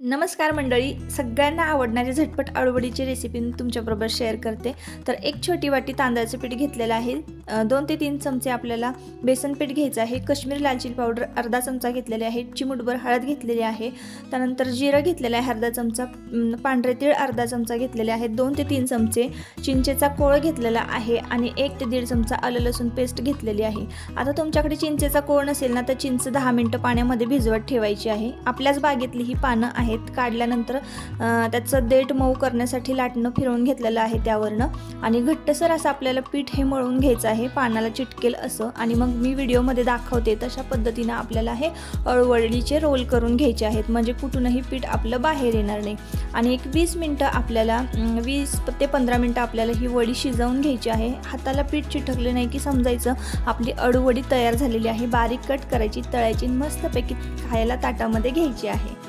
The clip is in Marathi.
नमस्कार मंडळी, सगळ्यांना आवडणारी झटपट अळूवडीची रेसिपी मी तुमच्याबरोबर शेअर करते. तर एक छोटी वाटी तांदळाचं पीठ घेतलेलं आहे. 2 ते 3 चमचे आपल्याला बेसन पीठ घ्यायचं आहे. काश्मीरी लाल चिली पावडर अर्धा चमचा घेतलेली आहे. चिमूटभर हळद घेतलेली आहे. त्यानंतर जिरं घेतलेलं आहे अर्धा चमचा. पांढरे तीळ अर्धा चमचा घेतलेले आहेत. 2 ते 3 चमचे चिंचेचा कोळ घेतलेला आहे आणि 1 ते 1.5 चमचा आलं लसूण पेस्ट घेतलेली आहे. आता तुमच्याकडे चिंचेचा कोळ नसेल ना तर चिंच 10 मिनिटं पाण्यामध्ये भिजवत ठेवायची आहे. आपल्याच बागेतली ही पानं आहेत. काढल्यानंतर त्याचं देठ मऊ करण्यासाठी लाटणं फिरवून घेतलेलं आहे त्यावरनं आणि घट्टसर असं आपल्याला पीठ हे मळून घ्यायचं आहे, पानाला चिटकेल असं. आणि मग मी व्हिडिओमध्ये दाखवते तशा पद्धतीनं आपल्याला हे अळूवडीचे रोल करून घ्यायचे आहेत, म्हणजे कुठूनही पीठ आपलं बाहेर येणार नाही. आणि एक 20 मिनटं आपल्याला 20 ते 15 मिनटं आपल्याला ही वडी शिजवून घ्यायची आहे. हाताला पीठ चिटकले नाही की समजायचं आपली अळूवडी तयार झालेली आहे. बारीक कट करायची, तळायची, मस्तपैकी खायला ताटामध्ये घ्यायची आहे.